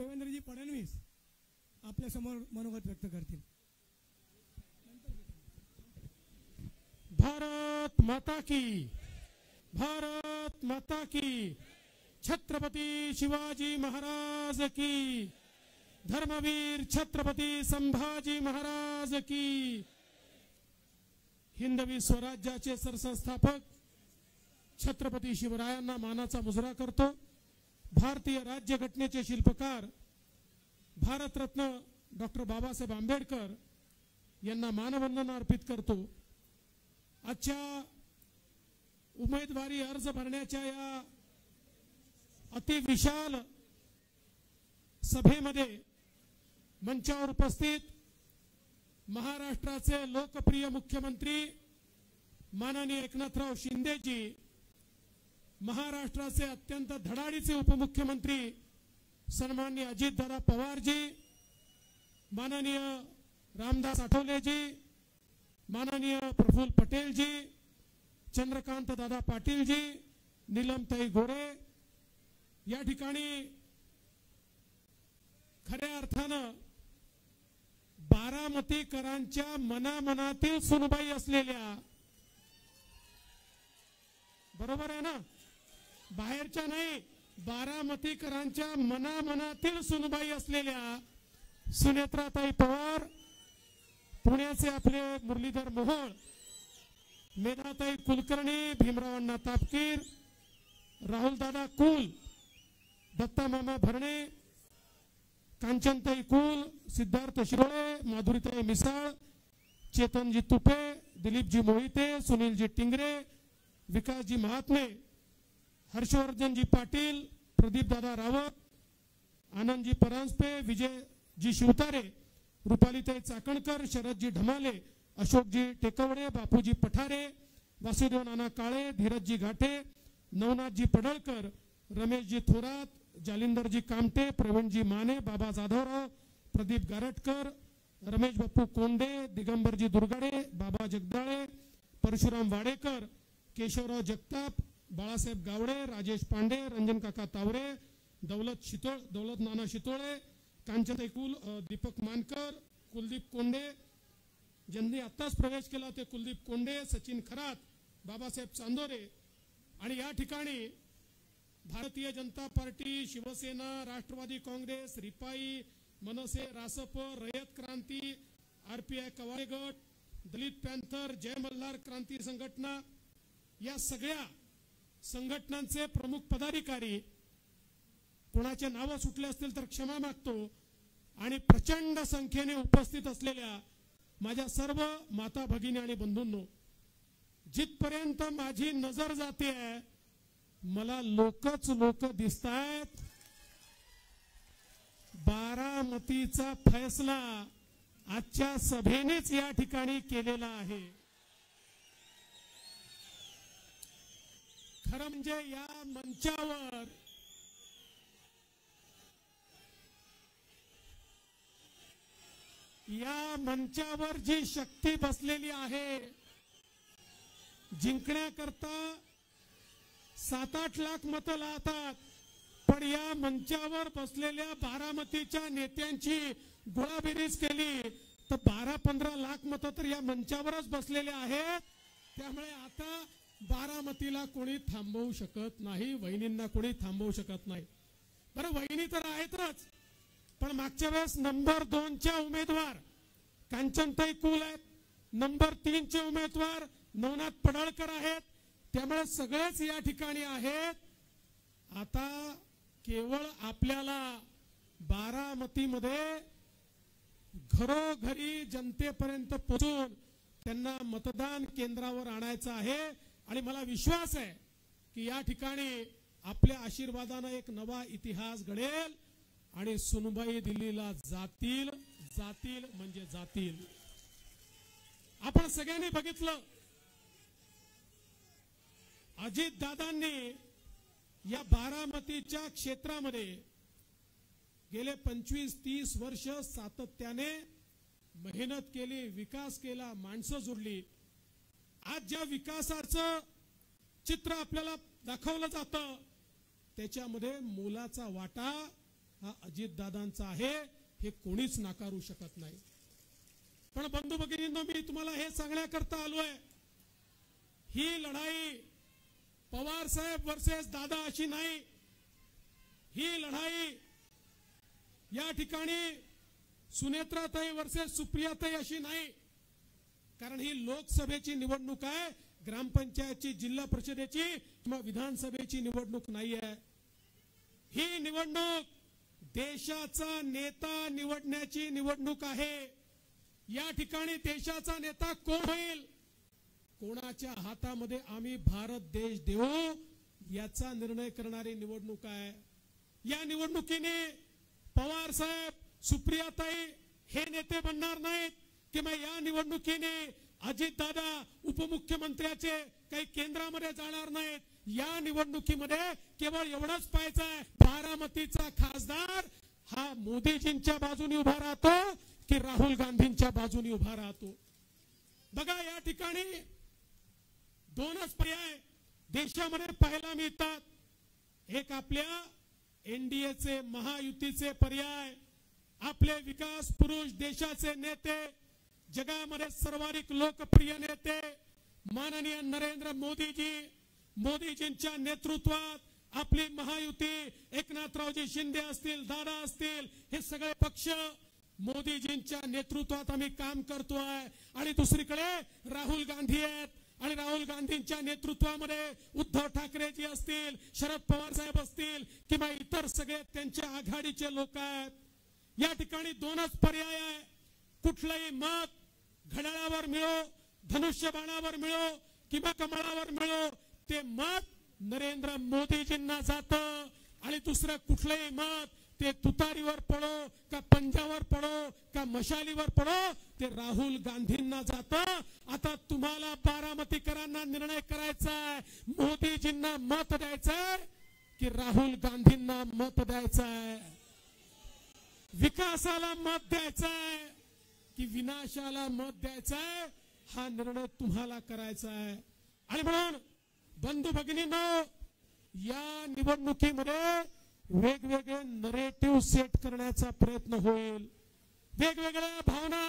देवेंद्रजी फडणवीस आपल्या समोर मनोगत व्यक्त करतील। भारत माता की, भारत माता की, छत्रपती शिवाजी महाराज की, धर्मवीर छत्रपती संभाजी महाराज की। हिंदवी स्वराज्याचे सरसंस्थापक छत्रपती शिवरायांना मानाचा मुजरा करतो। भारतीय राज्यघटनेचे शिल्पकार भारतरत्न डॉक्टर बाबासाहेब आंबेडकर यांना मानवंदना अर्पित करतो। आजच्या उमेदवारी अर्ज भरण्याच्या या अतिविशाल सभेमध्ये मंचावर उपस्थित महाराष्ट्राचे लोकप्रिय मुख्यमंत्री माननीय एकनाथराव शिंदेजी, महाराष्ट्राचे अत्यंत धडाडीचे उपमुख्यमंत्री सन्माननीय अजितदादा पवारजी, माननीय रामदास आठवलेजी, माननीय प्रफुल्ल पटेलजी, चंद्रकांत दादा पाटीलजी, नीलमताई गोरे, या ठिकाणी खऱ्या अर्थानं बारामतीकरांच्या मनामनातील सुनबाई असलेल्या, बरोबर आहे ना, बाहेरच्या नाही, बारामतीकरांच्या मनामनातील सुनबाई असलेल्या सुनेत्राताई पवार, पुण्याचे आपले मुरलीधर मोहोळ, मेधाताई कुलकर्णी, भीमरावांना तापकीर, राहुलदादा कुल, दत्तामामा भरणे, कांचनताई कुल, सिद्धार्थ शिरोळे, माधुरीताई मिसाळ, चेतनजी तुपे, दिलीपजी मोहिते, सुनीलजी टिंगरे, विकासजी महात्मे, हर्षवर्धनजी पाटील, प्रदीपदादा रावत, आनंदजी परांजपे, विजयजी शिवतारे, रुपालीताई चाकणकर, शरदजी ढमाले, अशोकजी टेकवडे, बापूजी पठारे, वासुदेव नाना काळे, धीरजजी घाटे, नवनाथजी पडळकर, रमेशजी थोरात, जालिंदरजी कामटे, प्रवीणजी माने, बाबा जाधवराव, प्रदीप गारटकर, रमेश बाप्पू कोंडे, दिगंबरजी दुर्गाडे, बाबा जगदाळे, परशुराम वाडेकर, केशवराव जगताप, बाळासाहेब गावडे, राजेश पांडे, रंजन काका तावरे, दौलत नाना शितोळे, कांचनताई कुल, दीपक मानकर, कुलदीप कोंडे, ज्यांनी आत्ताच प्रवेश केला ते कुलदीप कोंडे, सचिन खरात, बाबासाहेब चांदोरे, आणि या ठिकाणी भारतीय जनता पार्टी, शिवसेना, राष्ट्रवादी काँग्रेस, रिपाई, मनसे, रासप, रयत क्रांती, आरपीआय कवाळे गट, दलित पॅंथर, जय मल्हार क्रांती संघटना, या सगळ्या संघटनांचे प्रमुख पदाधिकारी, कोणाचे नाव सुटले असतील तर क्षमा मागतो, आणि प्रचंड संख्येने उपस्थित असलेल्या माझ्या सर्व माता भगिनी आणि बंधूंनो, जिथपर्यंत माझी नजर जाते मला लोकच लोक दिसतायत। बारामतीचा फैसला आजच्या सभेनेच या ठिकाणी केलेला आहे। खरं म्हणजे या मंचावर जी शक्ती बसलेली आहे, जिंकण्याकरता 7-8 लाख मतं लागतात, पण या मंचावर बसलेल्या बारामतीच्या नेत्यांची गोळाबेरीज केली तर 12-15 लाख मतं तर या मंचावरच बसलेले आहेत। त्यामुळे आता बारामतीला कोणी थांबवू शकत नाही, वहिनींना कोणी थांबवू शकत नाही। बरं, वहिनी तर आहेतच, पण मागच्या वेळेस नंबर 2च्या उमेदवार कांचनताई कुल आहेत, नंबर 3चे उमेदवार नवनाथ पडळकर आहेत, त्यामुळे सगळेच या ठिकाणी आहेत। आता केवळ आपल्याला बारामतीमध्ये घरोघरी जनतेपर्यंत पोहोचून त्यांना मतदान केंद्रावर आणायचं आहे, आणि मला विश्वास आहे की या ठिकाणी आपल्या आशीर्वादाने एक नवा इतिहास घडेल आणि सुनबाई दिल्लीला जातील, जातील म्हणजे जातील। आपण सगळ्यांनी बघितलं, अजितदादांनी या बारामतीच्या क्षेत्रामध्ये गेले 25-30 वर्ष सातत्याने मेहनत केली, विकास केला, माणसं जोडली। आज ज्या विकासाचं चित्र आपल्याला दाखवलं जातं त्याच्यामध्ये मोलाचा वाटा हा अजितदादांचा आहे, हे कोणीच नाकारू शकत नाही. पण बंधू भगिनींनो, मी तुम्हाला हे सांगण्याकरता आलोय, ही लढाई पवार साहेब वर्सेस दादा अशी नाही. ही लढाई या ठिकाणी सुनेत्राताई वर्सेस सुप्रियाताई अशी नाही. कारण ही लोकसभेची निवडणूक आहे, ग्रामपंचायतची, जिल्हा परिषदेची किंवा विधानसभेची निवडणूक नाही आहे. ही निवडणूक देशाचा नेता निवडण्याची निवडणूक आहे. या ठिकाणी देशाचा नेता कोण होईल, कोणाच्या हातामध्ये आम्ही भारत देश देऊ, याचा निर्णय करणारी निवडणूक आहे. या निवडणुकीने पवार साहेब, सुप्रियाताई हे नेते बनणार नाहीत किंवा या निवडणुकीने अजितदादा उपमुख्यमंत्र्याचे काही केंद्रामध्ये जाणार नाहीत. या निवडणुकीमध्ये केवळ एवढंच पाहायचं आहे, बारामतीचा खासदार हा मोदीजींच्या बाजूने उभा राहतो की राहुल गांधींच्या बाजूने उभा राहतो. बघा, या ठिकाणी दोनच पर्याय देशामध्ये पाहायला मिळतात. एक आपल्या एनडीएचे, महायुतीचे पर्याय, आपले विकास पुरुष, देशाचे नेते, जगामध्ये सर्वाधिक लोकप्रिय नेते माननीय नरेंद्र मोदीजी, मोदीजींच्या नेतृत्वात आपली महायुती, एकनाथरावजी शिंदे असतील, दादा असतील, हे सगळे पक्ष मोदीजींच्या नेतृत्वात आम्ही काम करतोय. आणि दुसरीकडे राहुल गांधी आहेत आणि राहुल गांधींच्या नेतृत्वामध्ये उद्धव ठाकरेजी असतील, शरद पवार साहेब असतील किंवा इतर सगळे त्यांच्या आघाडीचे लोक आहेत. या ठिकाणी दोनच पर्याय आहे. कुठलंही मत घड्याळावर मिळो, धनुष्यबाणावर मिळो किंवा कमळावर मिळो, ते मत नरेंद्र मोदीजींना जातं. आणि दुसरं कुठलंही मत ते तुतारीवर पडो का पंजावर पडो का मशालीवर पडो, ते राहुल गांधींना जातं. आता तुम्हाला बारामतीकरांना निर्णय करायचा आहे, मोदीजींना मत द्यायचंय की राहुल गांधींना मत द्यायचंय, विकासाला मत द्यायचंय की विनाशाला मत द्यायचंय, हा निर्णय तुम्हाला करायचा आहे. आणि म्हणून बंधू भगिनींनो, या निवडणुकीमध्ये वेगवेगळे नरेटिव्ह सेट करण्याचा प्रयत्न होईल, वेगवेगळ्या भावना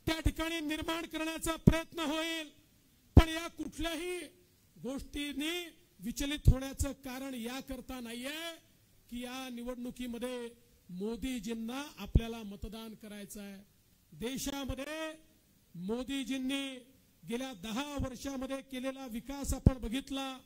त्या ठिकाणी निर्माण करण्याचा प्रयत्न होईल. पण या कुठल्याही गोष्टींनी विचलित होण्याचं कारण याकरता नाहीये की या निवडणुकीमध्ये मोदीजींना आपल्याला मतदान करायचं आहे. देशामध्ये मोदीजींनी गेल्या 10 वर्षामध्ये केलेला विकास आपण बघितला.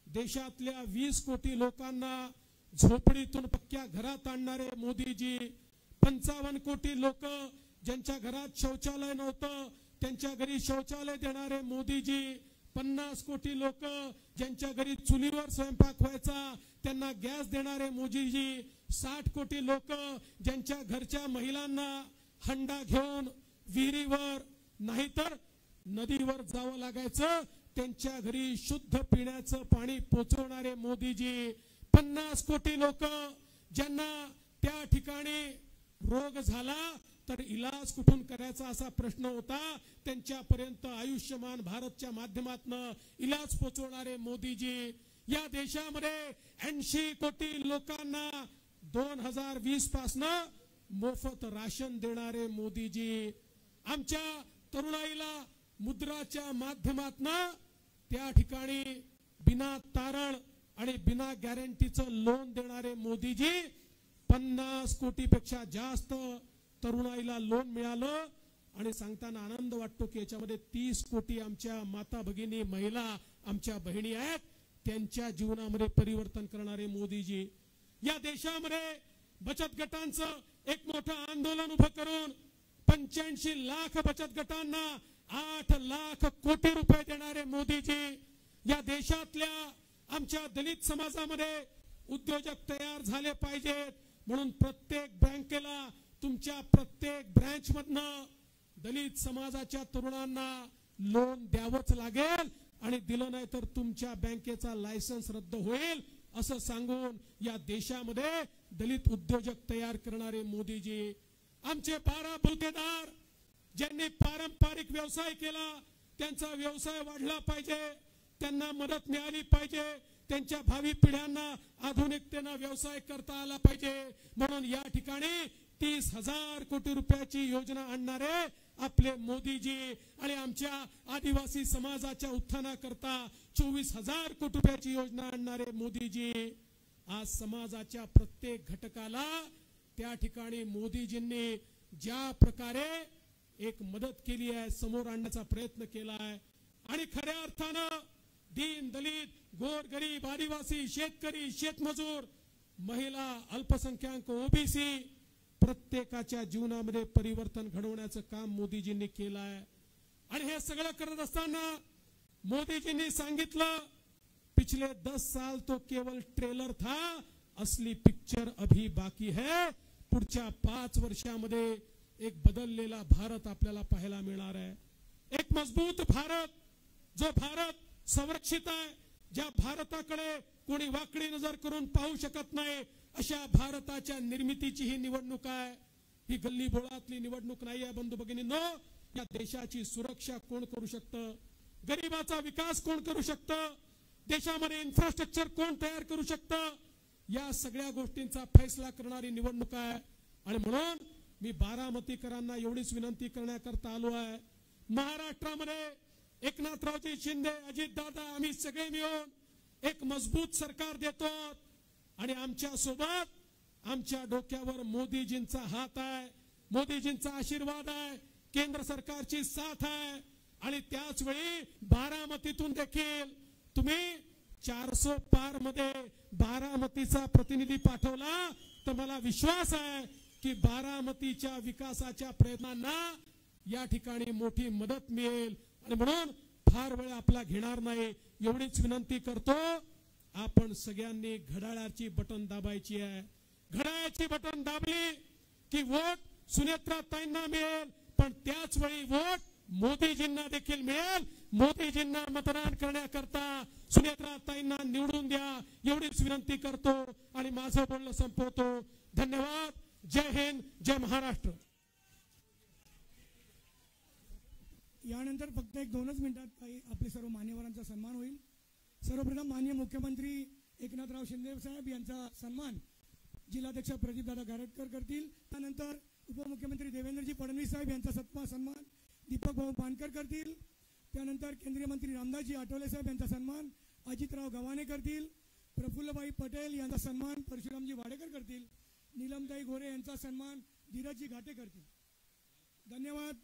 देशातल्या 20 कोटी लोकांना झोपडीतून पक्क्या घरात आणणारे मोदीजी, 55 कोटी लोक ज्यांच्या घरात शौचालय नव्हतं त्यांच्या घरी शौचालय देणारे मोदीजी, 50 कोटी लोक ज्यांच्या घरी चुलीवर स्वयंपाक व्हायचा त्यांना गॅस देणारे मोदीजी, 60 कोटी लोक ज्यांच्या घरच्या महिलांना हंडा घेऊन विहिरीवर नाहीतर नदीवर जावं लागायचं त्यांच्या घरी शुद्ध पिण्याचं पाणी पोचवणारे मोदीजी, 50 कोटी लोक ज्यांना त्या ठिकाणी रोग झाला तर इलाज कुठून करायचा असा प्रश्न होता, त्यांच्यापर्यंत आयुष्यमान भारतच्या माध्यमातून इलाज पोचवणारे मोदीजी. या देशामध्ये 80 कोटी लोकांना 2020 पासून मोफत राशन देणारे मोदीजी. आमच्या तरुणाईला मुद्राच्या माध्यमातून त्या ठिकाणी बिना तारण आणि बिना गॅरंटीचं लोन देणारे मोदीजी. 50 कोटीपेक्षा जास्त तरुणाईला लोन मिळालं आणि सांगताना आनंद वाटतो की याच्यामध्ये 30 कोटी आमच्या माता भगिनी, महिला आमच्या बहिणी आहेत, त्यांच्या जीवनामध्ये परिवर्तन करणारे मोदीजी. या देशामध्ये बचत गटांचं एक मोठं आंदोलन उभं करून 85 लाख बचत गटांना 8 लाख कोटी रुपये देणारे मोदीजी. या देशातल्या आमच्या दलित समाजामध्ये उद्योजक तयार झाले पाहिजेत म्हणून प्रत्येक बँकेला तुमच्या प्रत्येक ब्रँच मधनं दलित समाजाच्या तरुणांना लोन द्यावंच लागेल आणि दिलं नाही तर तुमच्या बँकेचा लायसन्स रद्द होईल असं सांगून या देशामध्ये दलित उद्योजक तयार करणारे मोदीजी. आमचे 12 बलुतेदार ज्यांनी पारंपरिक व्यवसाय केला त्यांचा व्यवसाय वाढला पाहिजे, त्यांना मदत मिळाली पाहिजे, त्यांच्या भावी पिढ्यांना आधुनिकतेने व्यवसाय करता आला पाहिजे. म्हणून या ठिकाणी 30,000 कोटी रुपयाची योजना आणणारे आपले मोदीजी आणि आमच्या आदिवासी समाजाच्या उत्थानाकरता 24,000 कोटी रुपयाची योजना आणणारे मोदीजी आज समाजाच्या प्रत्येक घटकाला त्या ठिकाणी मोदीजींनी ज्या प्रकारे एक मदत केली आहे, समोर आणण्याचा प्रयत्न केला आहे. आणि खऱ्या अर्थानं दीन दलित गोरगरीब आदिवासी शेतकरी शेतमजूर महिला अल्पसंख्याक ओबीसी प्रत्येकाच्या जीवनामध्ये परिवर्तन घडवण्याचं काम मोदीजींनी केलं आहे. आणि हे सगळं करत असताना मोदीजींनी सांगितलं पिछले 10 साल तो केवल ट्रेलर था, असली पिक्चर अभी बाकी है. पुढच्या 5 वर्षामध्ये एक बदललेला भारत आपल्याला पाहायला मिळणार आहे. एक मजबूत भारत, जो भारत संरक्षित आहे, ज्या भारताकडे कोणी वाकडी नजर करून पाहू शकत नाही, अशा भारताच्या निर्मितीची ही निवडणूक आहे. ही गल्ली बोळातली निवडणूक नाही आहे बंधू भगिनींनो. या देशाची सुरक्षा कोण करू शकतं, गरिबाचा विकास कोण करू शकतं, देशामध्ये इन्फ्रास्ट्रक्चर कोण तयार करू शकतं, या सगळ्या गोष्टींचा फैसला करणारी निवडणूक आहे. आणि म्हणून मी बारामतीकरांना एवढीच विनंती करण्याकरता आलो आहे. महाराष्ट्रामध्ये एकनाथरावजी शिंदे, अजितदादा, आम्ही सगळे मिळून एक मजबूत सरकार देतो आणि आमच्या सोबत आमच्या डोक्यावर मोदीजींचा हात आहे, मोदीजींचा आशीर्वाद आहे, केंद्र सरकारची साथ आहे. आणि त्याच वेळी बारामतीतून देखील तुम्ही 400 पार मध्ये बारामतीचा प्रतिनिधी पाठवला तर मला विश्वास आहे की बारामतीच्या विकासाच्या प्रयत्नांना या ठिकाणी मोठी मदत मिळेल. आणि म्हणून फार वेळ आपला घेणार नाही, एवढीच विनंती करतो. आपण सगळ्यांनी घड्याळाची बटन दाबायची आहे. घड्याळाची बटन दाबली की वोट सुनेत्राताईंना मिळेल, पण त्याच वेळी वोट मोदीजींना देखील मिळेल. मोदीजींना मतदान करण्याकरता सुनेत्राताईंना निवडून द्या, एवढीच विनंती करतो आणि माझं बोलणं संपवतो. धन्यवाद. जय हिंद, जय महाराष्ट्र. यानंतर फक्त 1-2 मिनिटात काही आपले सर्व मान्यवरांचा सन्मान होईल. सर्वप्रथम माननीय मुख्यमंत्री एकनाथराव शिंदे साहेब यांचा सन्मान जिल्हाध्यक्ष प्रदीपदादा गारटकर करतील. त्यानंतर उपमुख्यमंत्री देवेंद्रजी फडणवीस साहेब यांचा सन्मान दीपक भाऊ पानकर करतील. त्यानंतर केंद्रीय मंत्री रामदासजी आठवले साहेब यांचा सन्मान अजितराव गव्हाणे करतील. प्रफुल्लभाई पटेल यांचा सन्मान परशुरामजी वाडेकर करतील. नीलमताई गोरे यांचा सन्मान धीरजजी घाटे करतील. धन्यवाद.